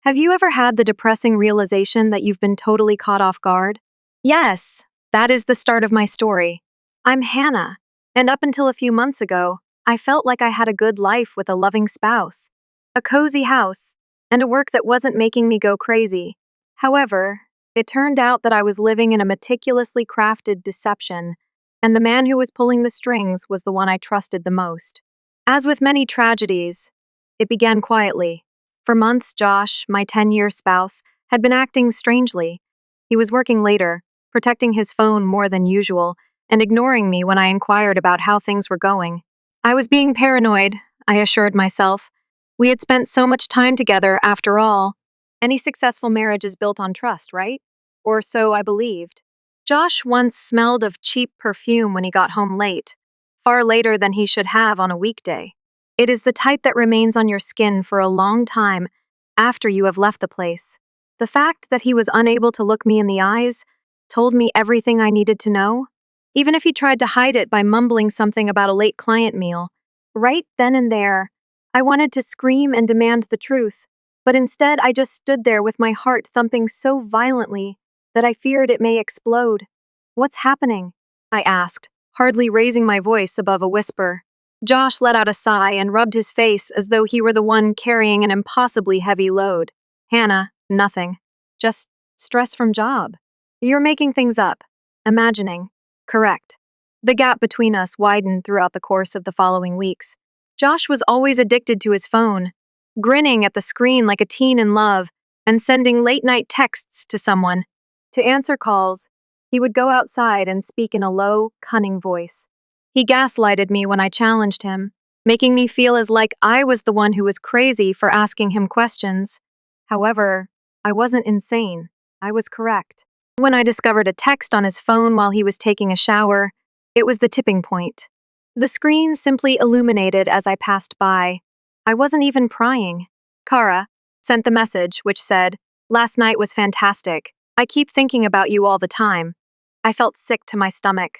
Have you ever had the depressing realization that you've been totally caught off guard? Yes, that is the start of my story. I'm Hannah, and up until a few months ago, I felt like I had a good life with a loving spouse, a cozy house, and a work that wasn't making me go crazy. However, it turned out that I was living in a meticulously crafted deception, and the man who was pulling the strings was the one I trusted the most. As with many tragedies, it began quietly. For months, Josh, my 10-year spouse, had been acting strangely. He was working later, protecting his phone more than usual, and ignoring me when I inquired about how things were going. I was being paranoid, I assured myself. We had spent so much time together, after all. Any successful marriage is built on trust, right? Or so I believed. Josh once smelled of cheap perfume when he got home late, far later than he should have on a weekday. It is the type that remains on your skin for a long time after you have left the place. The fact that he was unable to look me in the eyes told me everything I needed to know, even if he tried to hide it by mumbling something about a late client meal. Right then and there, I wanted to scream and demand the truth, but instead I just stood there with my heart thumping so violently that I feared it may explode. "What's happening?" I asked, hardly raising my voice above a whisper. Josh let out a sigh and rubbed his face as though he were the one carrying an impossibly heavy load. "Hannah, nothing. Just stress from job. You're making things up. Imagining." "Correct." The gap between us widened throughout the course of the following weeks. Josh was always addicted to his phone, grinning at the screen like a teen in love and sending late-night texts to someone. To answer calls, he would go outside and speak in a low, cunning voice. He gaslighted me when I challenged him, making me feel as like I was the one who was crazy for asking him questions. However, I wasn't insane. I was correct. When I discovered a text on his phone while he was taking a shower, it was the tipping point. The screen simply illuminated as I passed by. I wasn't even prying. Kara sent the message, which said, "Last night was fantastic. I keep thinking about you all the time." I felt sick to my stomach.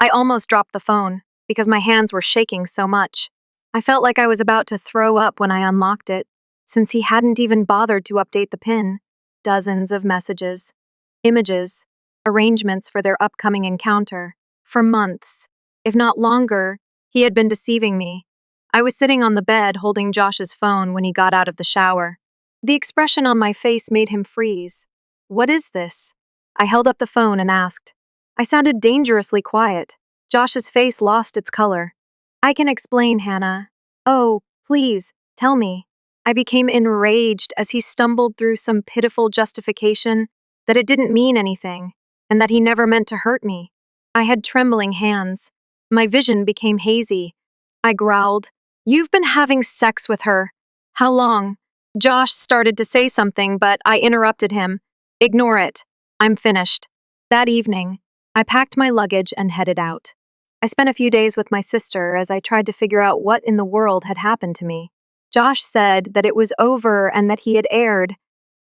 I almost dropped the phone because my hands were shaking so much. I felt like I was about to throw up when I unlocked it, since he hadn't even bothered to update the pin. Dozens of messages, images, arrangements for their upcoming encounter. For months, if not longer, he had been deceiving me. I was sitting on the bed holding Josh's phone when he got out of the shower. The expression on my face made him freeze. "What is this?" I held up the phone and asked. I sounded dangerously quiet. Josh's face lost its color. "I can explain, Hannah." "Oh, please, tell me." I became enraged as he stumbled through some pitiful justification that it didn't mean anything, and that he never meant to hurt me. I had trembling hands. My vision became hazy. I growled, "You've been having sex with her. How long?" Josh started to say something, but I interrupted him. "Ignore it. I'm finished." That evening, I packed my luggage and headed out. I spent a few days with my sister as I tried to figure out what in the world had happened to me. Josh said that it was over and that he had erred,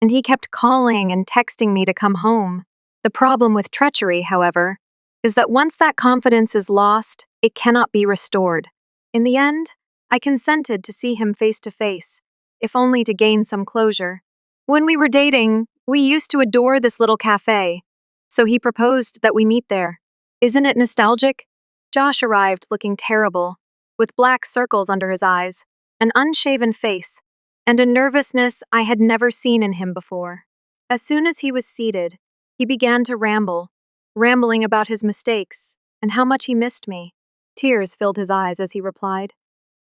and he kept calling and texting me to come home. The problem with treachery, however, is that once that confidence is lost, it cannot be restored. In the end, I consented to see him face to face, if only to gain some closure. When we were dating, we used to adore this little cafe, so he proposed that we meet there. Isn't it nostalgic? Josh arrived looking terrible, with black circles under his eyes, an unshaven face, and a nervousness I had never seen in him before. As soon as he was seated, he began to rambling about his mistakes and how much he missed me. Tears filled his eyes as he replied,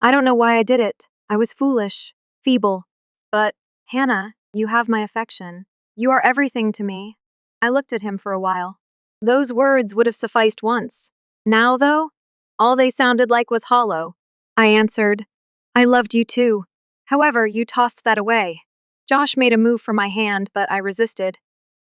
"I don't know why I did it. I was foolish, feeble. But, Hannah, you have my affection. You are everything to me." I looked at him for a while. Those words would have sufficed once. Now, though, all they sounded like was hollow. I answered, "I loved you too. However, you tossed that away." Josh made a move for my hand, but I resisted.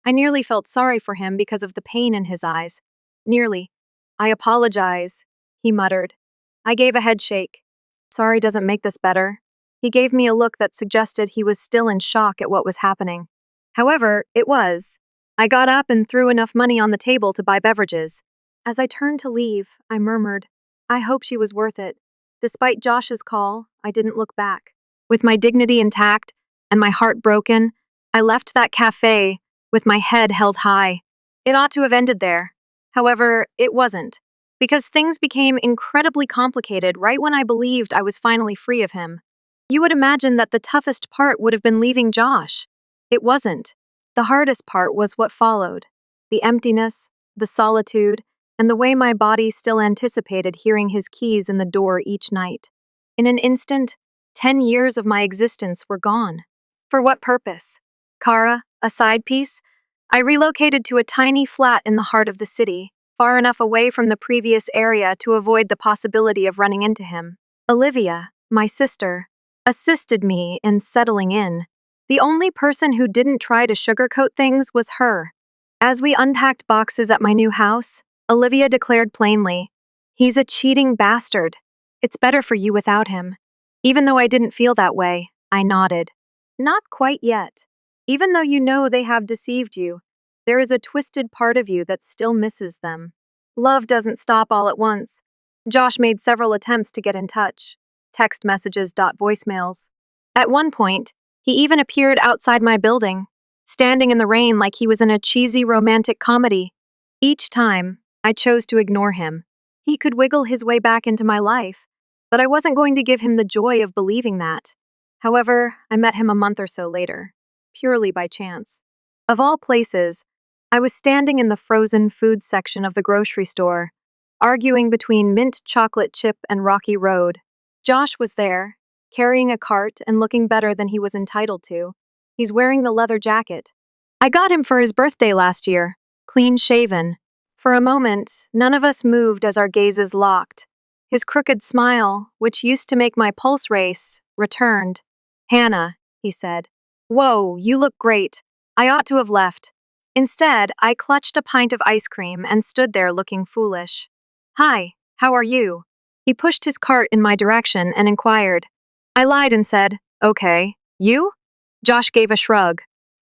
I nearly felt sorry for him because of the pain in his eyes. Nearly. "I apologize," he muttered. I gave a head shake. "Sorry doesn't make this better." He gave me a look that suggested he was still in shock at what was happening. However, it was. I got up and threw enough money on the table to buy beverages. As I turned to leave, I murmured, "I hope she was worth it." Despite Josh's call, I didn't look back. With my dignity intact and my heart broken, I left that cafe with my head held high. It ought to have ended there. However, it wasn't, because things became incredibly complicated right when I believed I was finally free of him. You would imagine that the toughest part would have been leaving Josh. It wasn't. The hardest part was what followed: the emptiness, the solitude, and the way my body still anticipated hearing his keys in the door each night. In an instant, 10 years of my existence were gone. For what purpose? Kara, a side piece? I relocated to a tiny flat in the heart of the city, far enough away from the previous area to avoid the possibility of running into him. Olivia, my sister, assisted me in settling in. The only person who didn't try to sugarcoat things was her. As we unpacked boxes at my new house, Olivia declared plainly, "He's a cheating bastard. It's better for you without him." Even though I didn't feel that way, I nodded. Not quite yet. Even though you know they have deceived you, there is a twisted part of you that still misses them. Love doesn't stop all at once. Josh made several attempts to get in touch. Text messages, voicemails. At one point, he even appeared outside my building, standing in the rain like he was in a cheesy romantic comedy. Each time, I chose to ignore him. He could wiggle his way back into my life, but I wasn't going to give him the joy of believing that. However, I met him a month or so later, purely by chance. Of all places, I was standing in the frozen food section of the grocery store, arguing between mint chocolate chip and Rocky Road. Josh was there, carrying a cart and looking better than he was entitled to. He's wearing the leather jacket. I got him for his birthday last year, clean shaven. For a moment, none of us moved as our gazes locked. His crooked smile, which used to make my pulse race, returned. "Hannah," he said. "Whoa, you look great. I ought to have left." Instead, I clutched a pint of ice cream and stood there looking foolish. "Hi, how are you?" He pushed his cart in my direction and inquired. I lied and said, "Okay, you?" Josh gave a shrug.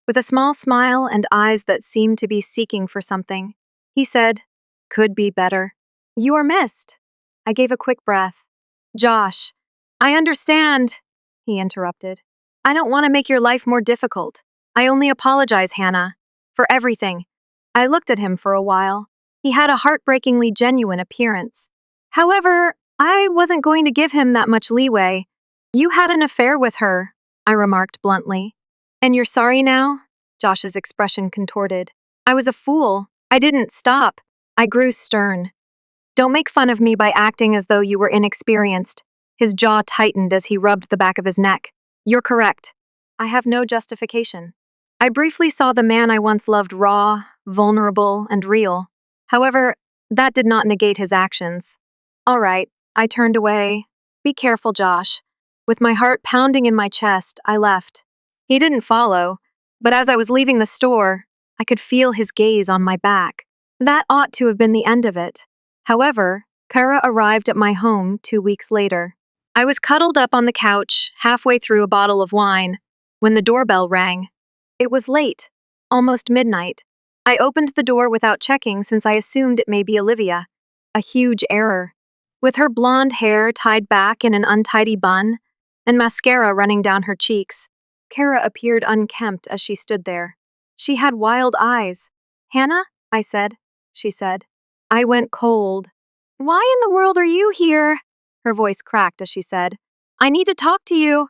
With a small smile and eyes that seemed to be seeking for something, he said, "Could be better." "You are missed." I gave a quick breath. "Josh, I understand," he interrupted. "I don't want to make your life more difficult. I only apologize, Hannah, for everything." I looked at him for a while. He had a heartbreakingly genuine appearance. However, I wasn't going to give him that much leeway. "You had an affair with her," I remarked bluntly. "And you're sorry now?" Josh's expression contorted. "I was a fool. I didn't stop." I grew stern. "Don't make fun of me by acting as though you were inexperienced." His jaw tightened as he rubbed the back of his neck. "You're correct. I have no justification." I briefly saw the man I once loved raw, vulnerable, and real. However, that did not negate his actions. "All right," I turned away. "Be careful, Josh." With my heart pounding in my chest, I left. He didn't follow, but as I was leaving the store, I could feel his gaze on my back. That ought to have been the end of it. However, Kara arrived at my home 2 weeks later. I was cuddled up on the couch, halfway through a bottle of wine, when the doorbell rang. It was late, almost midnight. I opened the door without checking since I assumed it may be Olivia. A huge error. With her blonde hair tied back in an untidy bun, and mascara running down her cheeks, Kara appeared unkempt as she stood there. She had wild eyes. "Hannah?" I said. She said. I went cold. "Why in the world are you here?" Her voice cracked as she said, "I need to talk to you."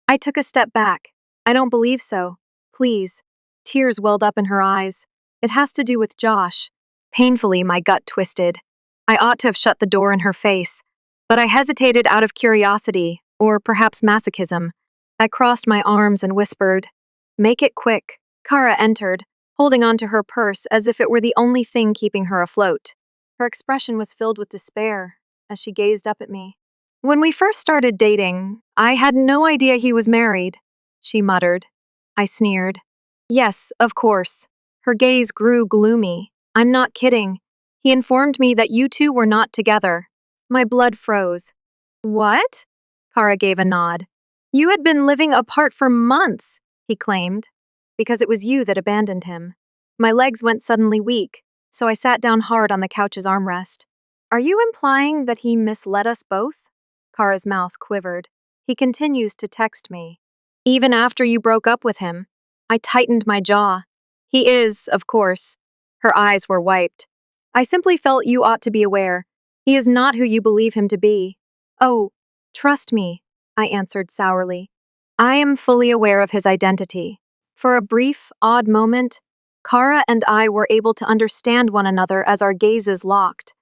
I took a step back. "I don't believe so. Please." Tears welled up in her eyes. "It has to do with Josh." Painfully, my gut twisted. I ought to have shut the door in her face, but I hesitated out of curiosity, or perhaps masochism. I crossed my arms and whispered, "Make it quick." Kara entered, holding onto her purse as if it were the only thing keeping her afloat. Her expression was filled with despair as she gazed up at me. "When we first started dating, I had no idea he was married," she muttered. I sneered. "Yes, of course." Her gaze grew gloomy. "I'm not kidding. He informed me that you two were not together." My blood froze. "What?" Kara gave a nod. "You had been living apart for months," he claimed. "Because it was you that abandoned him." My legs went suddenly weak, so I sat down hard on the couch's armrest. "Are you implying that he misled us both?" Kara's mouth quivered. "He continues to text me. Even after you broke up with him. I tightened my jaw. He is, of course. Her eyes were wiped. I simply felt you ought to be aware. He is not who you believe him to be. Oh, trust me, I answered sourly. I am fully aware of his identity. For a brief, odd moment, Kara and I were able to understand one another as our gazes locked.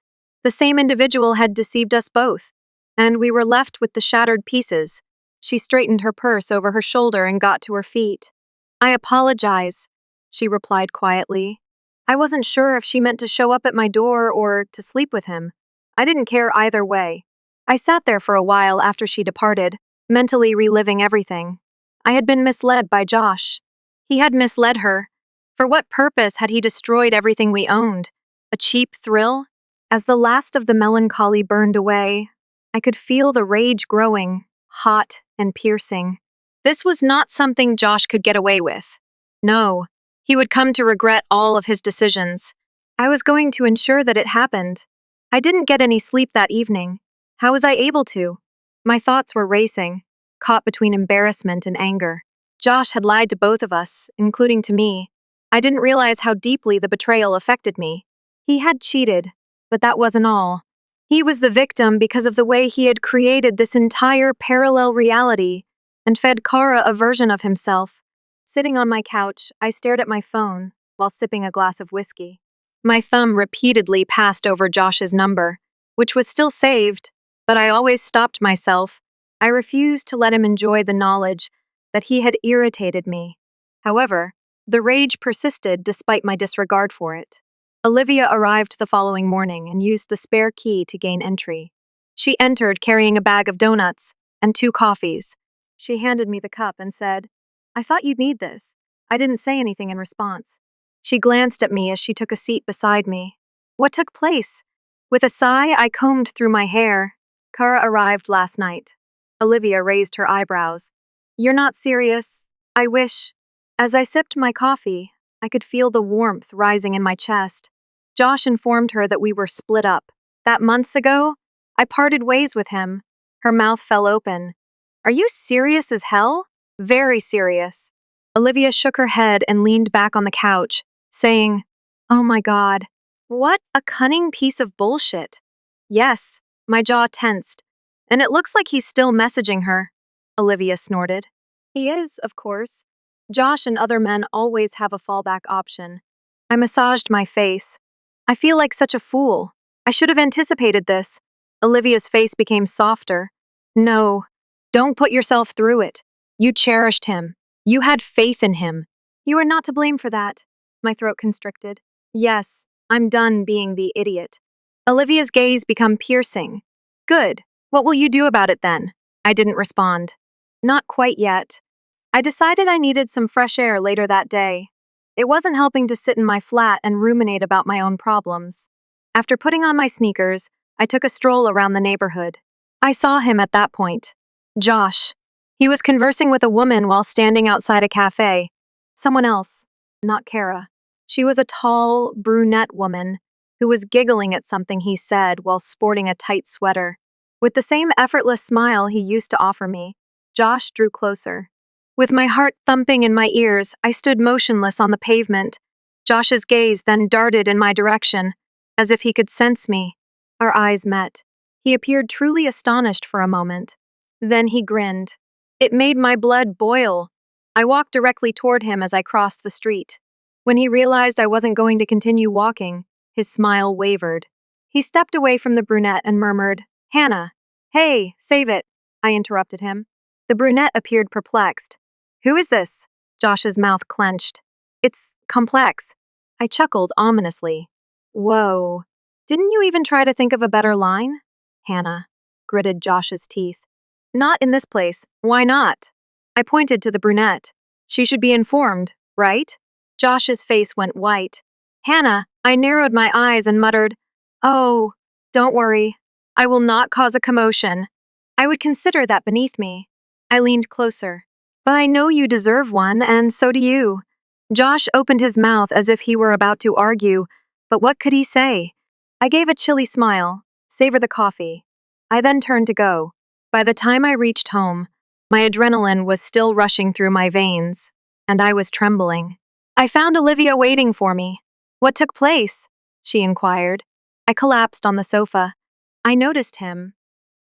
The same individual had deceived us both, and we were left with the shattered pieces. She straightened her purse over her shoulder and got to her feet. I apologize, she replied quietly. I wasn't sure if she meant to show up at my door or to sleep with him. I didn't care either way. I sat there for a while after she departed, mentally reliving everything. I had been misled by Josh. He had misled her. For what purpose had he destroyed everything we owned? A cheap thrill? As the last of the melancholy burned away, I could feel the rage growing, hot and piercing. This was not something Josh could get away with. No, he would come to regret all of his decisions. I was going to ensure that it happened. I didn't get any sleep that evening. How was I able to? My thoughts were racing, caught between embarrassment and anger. Josh had lied to both of us, including to me. I didn't realize how deeply the betrayal affected me. He had cheated, but that wasn't all. He was the victim because of the way he had created this entire parallel reality and fed Kara a version of himself. Sitting on my couch, I stared at my phone while sipping a glass of whiskey. My thumb repeatedly passed over Josh's number, which was still saved, but I always stopped myself. I refused to let him enjoy the knowledge that he had irritated me. However, the rage persisted despite my disregard for it. Olivia arrived the following morning and used the spare key to gain entry. She entered carrying a bag of donuts and 2 coffees. She handed me the cup and said, "I thought you'd need this." I didn't say anything in response. She glanced at me as she took a seat beside me. What took place? With a sigh, I combed through my hair. Kara arrived last night. Olivia raised her eyebrows. You're not serious? I wish. As I sipped my coffee, I could feel the warmth rising in my chest. Josh informed her that we were split up. That months ago, I parted ways with him. Her mouth fell open. Are you serious as hell? Very serious. Olivia shook her head and leaned back on the couch, saying, "Oh my God, what a cunning piece of bullshit." Yes, my jaw tensed. And it looks like he's still messaging her, Olivia snorted. He is, of course. Josh and other men always have a fallback option. I massaged my face. I feel like such a fool. I should have anticipated this. Olivia's face became softer. No, don't put yourself through it. You cherished him. You had faith in him. You are not to blame for that. My throat constricted. Yes, I'm done being the idiot. Olivia's gaze became piercing. Good. What will you do about it then? I didn't respond. Not quite yet. I decided I needed some fresh air later that day. It wasn't helping to sit in my flat and ruminate about my own problems. After putting on my sneakers, I took a stroll around the neighborhood. I saw him at that point. Josh. He was conversing with a woman while standing outside a cafe. Someone else, not Kara. She was a tall, brunette woman who was giggling at something he said while sporting a tight sweater. With the same effortless smile he used to offer me, Josh drew closer. With my heart thumping in my ears, I stood motionless on the pavement. Josh's gaze then darted in my direction, as if he could sense me. Our eyes met. He appeared truly astonished for a moment. Then he grinned. It made my blood boil. I walked directly toward him as I crossed the street. When he realized I wasn't going to continue walking, his smile wavered. He stepped away from the brunette and murmured, "Hannah." "Hey, save it," I interrupted him. The brunette appeared perplexed. "Who is this?" Josh's mouth clenched. "It's complex." I chuckled ominously. "Whoa. Didn't you even try to think of a better line?" Hannah gritted Josh's teeth. "Not in this place. Why not?" I pointed to the brunette. "She should be informed, right?" Josh's face went white. "Hannah," I narrowed my eyes and muttered, "Oh, don't worry. I will not cause a commotion. I would consider that beneath me." I leaned closer. "But I know you deserve one, and so do you." Josh opened his mouth as if he were about to argue, but what could he say? I gave a chilly smile. Savor the coffee. I then turned to go. By the time I reached home, my adrenaline was still rushing through my veins. and I was trembling. I found Olivia waiting for me. What took place? She inquired. I collapsed on the sofa. I noticed him.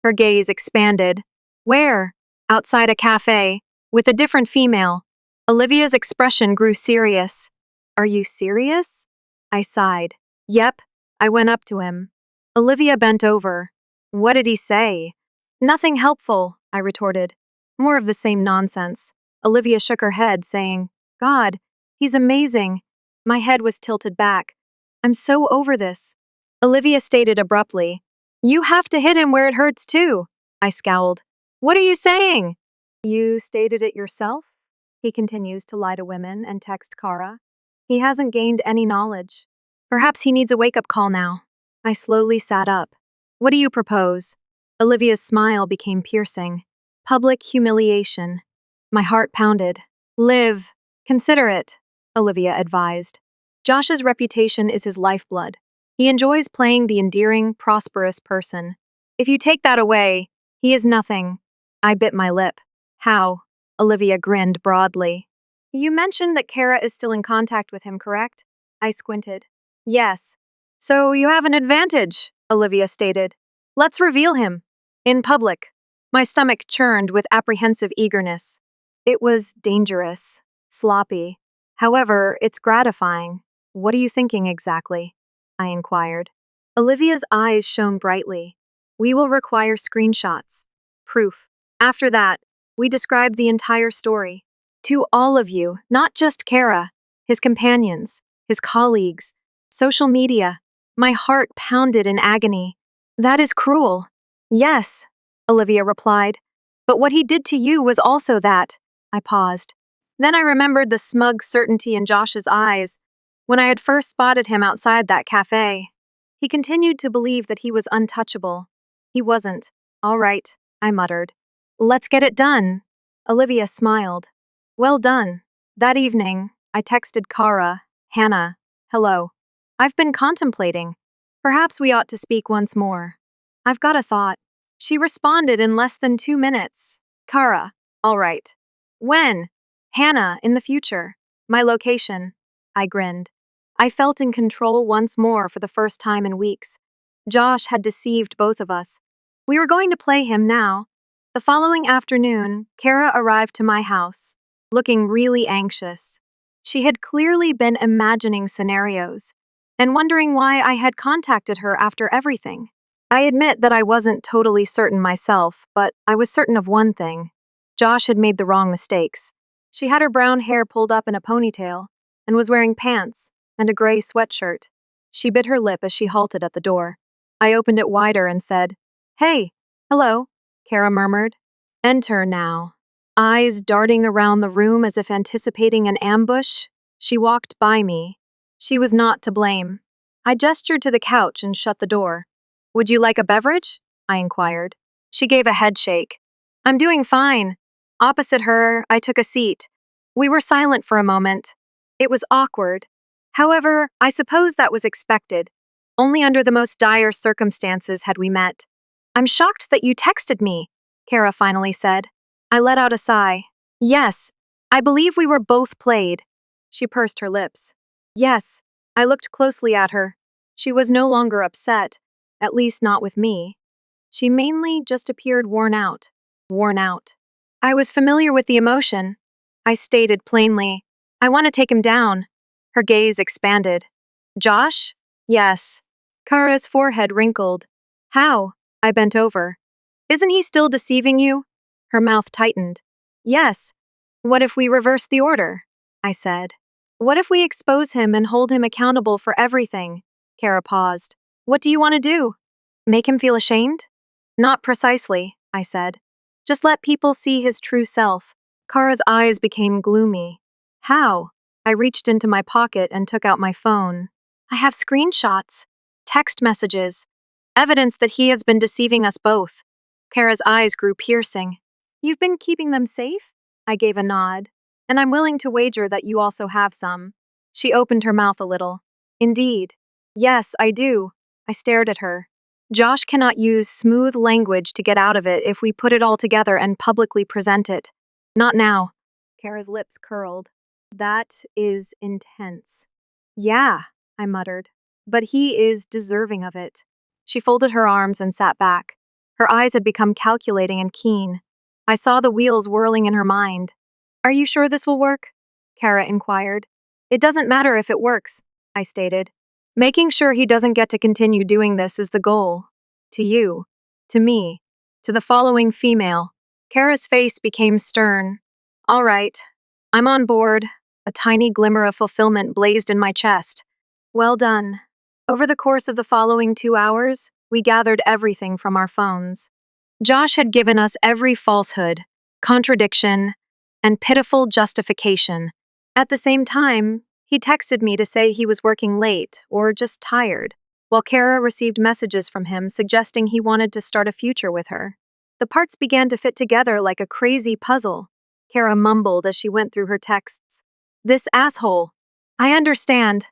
Her gaze expanded. Where? Outside a cafe, with a different female. Olivia's expression grew serious. Are you serious? I sighed. Yep. I went up to him. Olivia bent over. What did he say? Nothing helpful, I retorted. More of the same nonsense. Olivia shook her head, saying, God, he's amazing. My head was tilted back. I'm so over this. Olivia stated abruptly, You have to hit him where it hurts too. I scowled. What are you saying? You stated it yourself? He continues to lie to women and text Kara. He hasn't gained any knowledge. Perhaps he needs a wake-up call now. I slowly sat up. What do you propose? Olivia's smile became piercing. Public humiliation. My heart pounded. Live. Consider it, Olivia advised. Josh's reputation is his lifeblood. He enjoys playing the endearing, prosperous person. If you take that away, he is nothing. I bit my lip. How? Olivia grinned broadly. You mentioned that Kara is still in contact with him, correct? I squinted. Yes. So you have an advantage, Olivia stated. Let's reveal him. In public. My stomach churned with apprehensive eagerness. It was dangerous, sloppy. However, it's gratifying. What are you thinking exactly? I inquired. Olivia's eyes shone brightly. We will require screenshots. Proof. After that, we described the entire story. To all of you, not just Kara, his companions, his colleagues, social media. My heart pounded in agony. That is cruel. Yes, Olivia replied. But what he did to you was also that. I paused. Then I remembered the smug certainty in Josh's eyes when I had first spotted him outside that cafe. He continued to believe that he was untouchable. He wasn't. All right, I muttered. Let's get it done. Olivia smiled. Well done. That evening, I texted Kara, Hannah, hello. I've been contemplating. Perhaps we ought to speak once more. I've got a thought. She responded in less than 2 minutes. Kara, all right. When? Hannah, in the future. My location. I grinned. I felt in control once more for the first time in weeks. Josh had deceived both of us. We were going to play him now. The following afternoon, Kara arrived to my house, looking really anxious. She had clearly been imagining scenarios and wondering why I had contacted her after everything. I admit that I wasn't totally certain myself, but I was certain of one thing. Josh had made the wrong mistakes. She had her brown hair pulled up in a ponytail and was wearing pants and a gray sweatshirt. She bit her lip as she halted at the door. I opened it wider and said, Hey, hello, Kara murmured. Enter now. Eyes darting around the room as if anticipating an ambush, she walked by me. She was not to blame. I gestured to the couch and shut the door. Would you like a beverage? I inquired. She gave a head shake. I'm doing fine. Opposite her, I took a seat. We were silent for a moment. It was awkward. However, I suppose that was expected. Only under the most dire circumstances had we met. I'm shocked that you texted me, Kara finally said. I let out a sigh. Yes, I believe we were both played. She pursed her lips. Yes, I looked closely at her. She was no longer upset, at least not with me. She mainly just appeared worn out. Worn out. I was familiar with the emotion. I stated plainly, I want to take him down. Her gaze expanded. Josh? Yes. Kara's forehead wrinkled. How? I bent over. Isn't he still deceiving you? Her mouth tightened. Yes. What if we reverse the order? I said. What if we expose him and hold him accountable for everything? Kara paused. What do you want to do? Make him feel ashamed? Not precisely, I said. Just let people see his true self. Kara's eyes became gloomy. How? I reached into my pocket and took out my phone. I have screenshots, text messages, evidence that he has been deceiving us both. Kara's eyes grew piercing. You've been keeping them safe? I gave a nod. And I'm willing to wager that you also have some. She opened her mouth a little. Indeed. Yes, I do. I stared at her. Josh cannot use smooth language to get out of it if we put it all together and publicly present it. Not now. Kara's lips curled. That is intense. Yeah, I muttered. But he is deserving of it. She folded her arms and sat back. Her eyes had become calculating and keen. I saw the wheels whirling in her mind. Are you sure this will work? Kara inquired. It doesn't matter if it works, I stated. Making sure he doesn't get to continue doing this is the goal. To you, to me, to the following female. Kara's face became stern. All right, I'm on board. A tiny glimmer of fulfillment blazed in my chest. Well done. Over the course of the following 2 hours, we gathered everything from our phones. Josh had given us every falsehood, contradiction, and pitiful justification. At the same time, he texted me to say he was working late or just tired, while Kara received messages from him suggesting he wanted to start a future with her. The parts began to fit together like a crazy puzzle. Kara mumbled as she went through her texts. This asshole. I understand,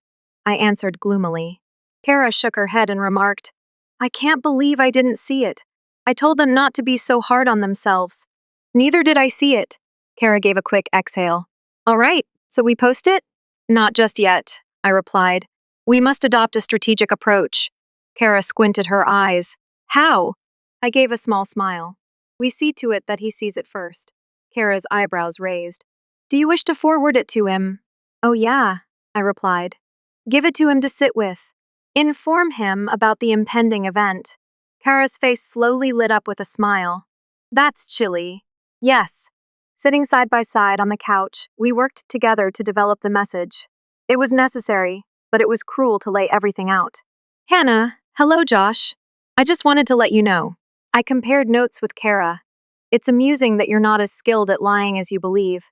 I answered gloomily. Kara shook her head and remarked, I can't believe I didn't see it. I told them not to be so hard on themselves. Neither did I see it. Kara gave a quick exhale. All right, so we post it? Not just yet, I replied. We must adopt a strategic approach. Kara squinted her eyes. How? I gave a small smile. We see to it that he sees it first. Kara's eyebrows raised. Do you wish to forward it to him? Oh, yeah, I replied. Give it to him to sit with. Inform him about the impending event. Kara's face slowly lit up with a smile. That's chilly. Yes. Sitting side by side on the couch, we worked together to develop the message. It was necessary, but it was cruel to lay everything out. Hannah, hello, Josh. I just wanted to let you know. I compared notes with Kara. It's amusing that you're not as skilled at lying as you believe.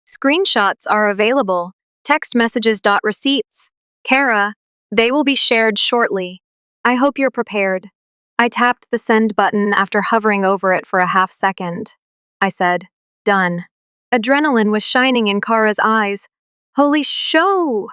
Screenshots are available. Text messages. Receipts. Kara, they will be shared shortly. I hope you're prepared. I tapped the send button after hovering over it for a half second. I said, done. Adrenaline was shining in Kara's eyes. Holy show!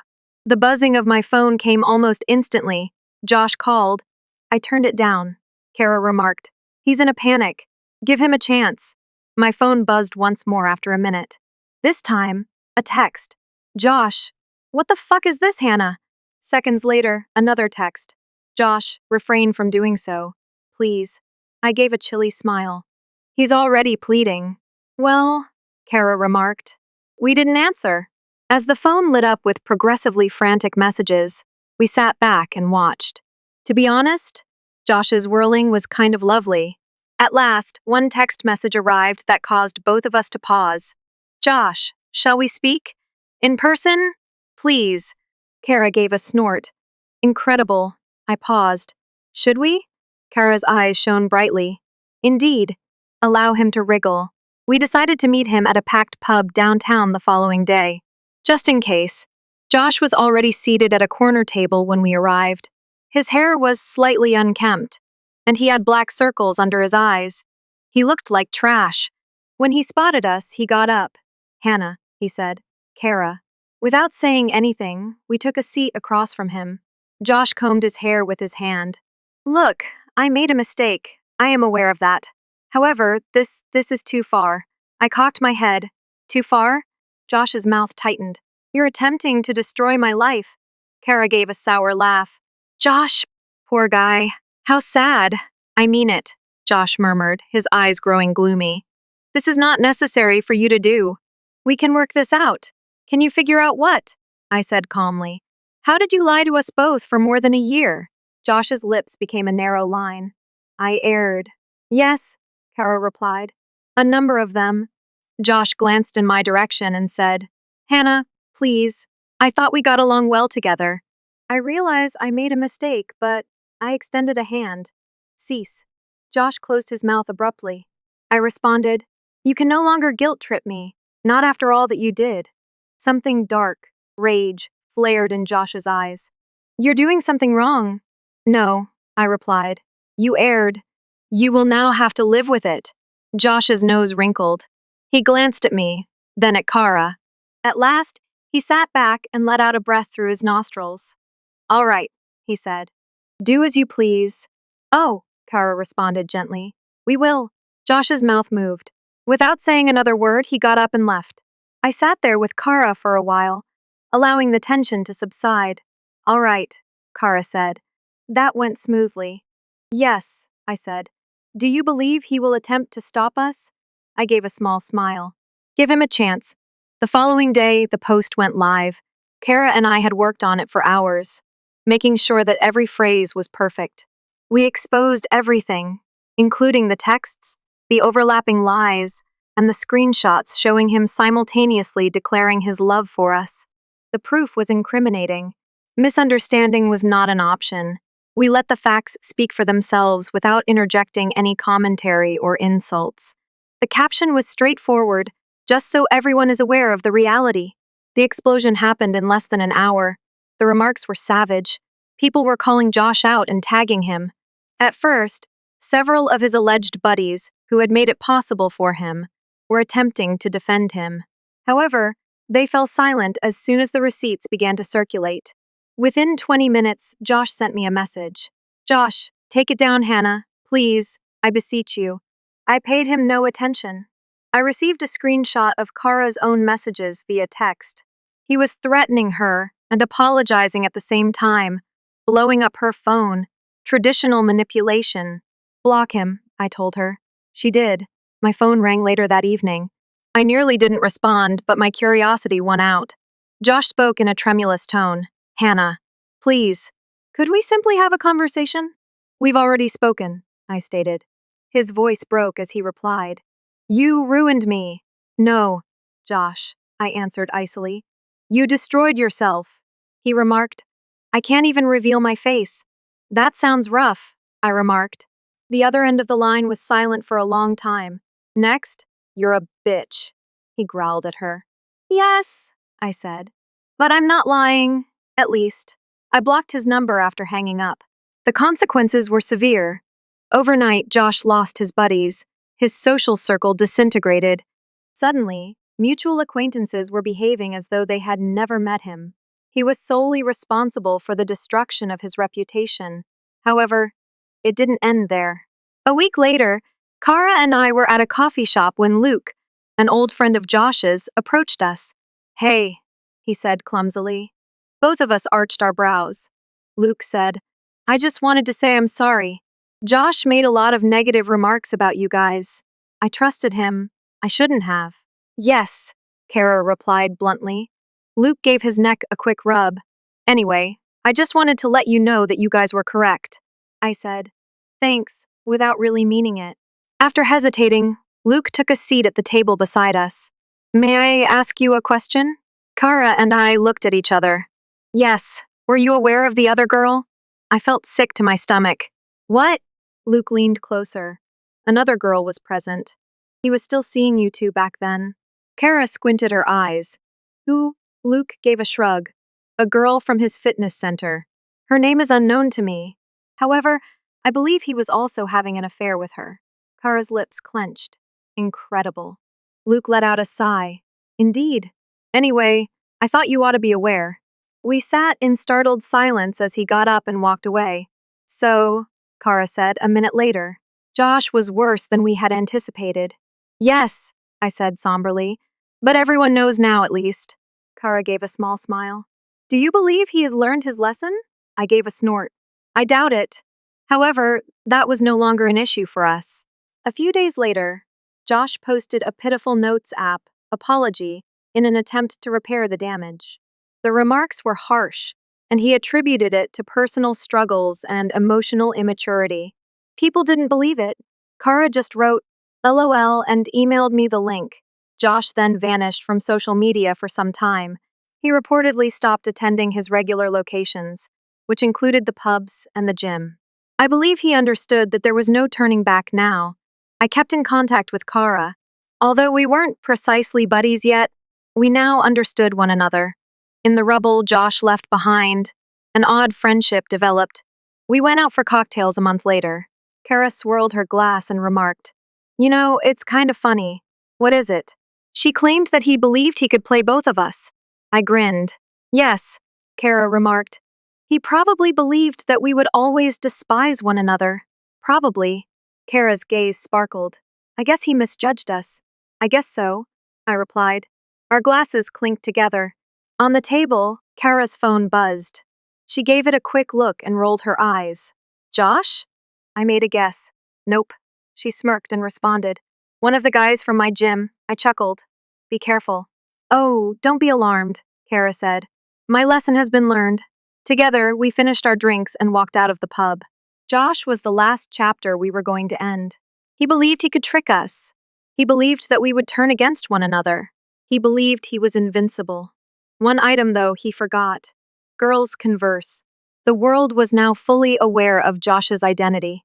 The buzzing of my phone came almost instantly. Josh called. I turned it down. Kara remarked, he's in a panic. Give him a chance. My phone buzzed once more after a minute. This time, a text. Josh, what the fuck is this, Hannah? Seconds later, another text. Josh, refrain from doing so. Please. I gave a chilly smile. He's already pleading. Well, Kara remarked. We didn't answer. As the phone lit up with progressively frantic messages, we sat back and watched. To be honest, Josh's whirling was kind of lovely. At last, one text message arrived that caused both of us to pause. Josh, shall we speak? In person? Please. Kara gave a snort. Incredible. I paused. Should we? Kara's eyes shone brightly. Indeed. Allow him to wriggle. We decided to meet him at a packed pub downtown the following day. Just in case. Josh was already seated at a corner table when we arrived. His hair was slightly unkempt, and he had black circles under his eyes. He looked like trash. When he spotted us, he got up. Hannah, he said. Kara. Without saying anything, we took a seat across from him. Josh combed his hair with his hand. Look, I made a mistake. I am aware of that. However, this is too far. I cocked my head. Too far? Josh's mouth tightened. You're attempting to destroy my life. Kara gave a sour laugh. Josh, poor guy. How sad. I mean it, Josh murmured, his eyes growing gloomy. This is not necessary for you to do. We can work this out. Can you figure out what? I said calmly. How did you lie to us both for more than a year? Josh's lips became a narrow line. I erred. Yes, Kara replied. A number of them. Josh glanced in my direction and said, Hannah, please. I thought we got along well together. I realize I made a mistake, but I extended a hand. Cease. Josh closed his mouth abruptly. I responded, You can no longer guilt-trip me, not after all that you did. Something dark, rage, flared in Josh's eyes. You're doing something wrong. No, I replied. You erred. You will now have to live with it. Josh's nose wrinkled. He glanced at me, then at Kara. At last, he sat back and let out a breath through his nostrils. All right, he said. Do as you please. Oh, Kara responded gently. We will. Josh's mouth moved. Without saying another word, he got up and left. I sat there with Kara for a while, allowing the tension to subside. All right, Kara said. That went smoothly. Yes, I said. Do you believe he will attempt to stop us? I gave a small smile. Give him a chance. The following day, the post went live. Kara and I had worked on it for hours, making sure that every phrase was perfect. We exposed everything, including the texts, the overlapping lies, and the screenshots showing him simultaneously declaring his love for us. The proof was incriminating. Misunderstanding was not an option. We let the facts speak for themselves without interjecting any commentary or insults. The caption was straightforward, just so everyone is aware of the reality. The explosion happened in less than an hour. The remarks were savage. People were calling Josh out and tagging him. At first, several of his alleged buddies, who had made it possible for him, were attempting to defend him. However, they fell silent as soon as the receipts began to circulate. Within 20 minutes, Josh sent me a message. Josh, take it down, Hannah. Please, I beseech you. I paid him no attention. I received a screenshot of Kara's own messages via text. He was threatening her and apologizing at the same time, blowing up her phone. Traditional manipulation. Block him, I told her. She did. My phone rang later that evening. I nearly didn't respond, but my curiosity won out. Josh spoke in a tremulous tone. Hannah, please, could we simply have a conversation? We've already spoken, I stated. His voice broke as he replied. You ruined me. No, Josh, I answered icily. You destroyed yourself, he remarked. I can't even reveal my face. That sounds rough, I remarked. The other end of the line was silent for a long time. Next, you're a bitch, he growled at her. Yes, I said. But I'm not lying, at least. I blocked his number after hanging up. The consequences were severe. Overnight, Josh lost his buddies. His social circle disintegrated. Suddenly, mutual acquaintances were behaving as though they had never met him. He was solely responsible for the destruction of his reputation. However, it didn't end there. A week later, Kara and I were at a coffee shop when Luke, an old friend of Josh's, approached us. Hey, he said clumsily. Both of us arched our brows. Luke said, I just wanted to say I'm sorry. Josh made a lot of negative remarks about you guys. I trusted him. I shouldn't have. Yes, Kara replied bluntly. Luke gave his neck a quick rub. Anyway, I just wanted to let you know that you guys were correct. I said, thanks, without really meaning it. After hesitating, Luke took a seat at the table beside us. May I ask you a question? Kara and I looked at each other. Yes, were you aware of the other girl? I felt sick to my stomach. What? Luke leaned closer. Another girl was present. He was still seeing you two back then. Kara squinted her eyes. Who? Luke gave a shrug. A girl from his fitness center. Her name is unknown to me. However, I believe he was also having an affair with her. Kara's lips clenched. Incredible. Luke let out a sigh. Indeed. Anyway, I thought you ought to be aware. We sat in startled silence as he got up and walked away. So, Kara said a minute later, Josh was worse than we had anticipated. Yes, I said somberly, but everyone knows now at least. Kara gave a small smile. Do you believe he has learned his lesson? I gave a snort. I doubt it. However, that was no longer an issue for us. A few days later, Josh posted a pitiful notes app apology in an attempt to repair the damage. The remarks were harsh, and he attributed it to personal struggles and emotional immaturity. People didn't believe it. Kara just wrote, LOL, and emailed me the link. Josh then vanished from social media for some time. He reportedly stopped attending his regular locations, which included the pubs and the gym. I believe he understood that there was no turning back now. I kept in contact with Kara. Although we weren't precisely buddies yet, we now understood one another. In the rubble Josh left behind, an odd friendship developed. We went out for cocktails a month later. Kara swirled her glass and remarked, You know, it's kind of funny. What is it? She claimed that he believed he could play both of us. I grinned. Yes, Kara remarked. He probably believed that we would always despise one another. Probably. Kara's gaze sparkled. I guess he misjudged us. I guess so, I replied. Our glasses clinked together. On the table, Kara's phone buzzed. She gave it a quick look and rolled her eyes. Josh? I made a guess. Nope. She smirked and responded. One of the guys from my gym. I chuckled. Be careful. Oh, don't be alarmed, Kara said. My lesson has been learned. Together, we finished our drinks and walked out of the pub. Josh was the last chapter we were going to end. He believed he could trick us. He believed that we would turn against one another. He believed he was invincible. One item, though, he forgot. Girls converse. The world was now fully aware of Josh's identity.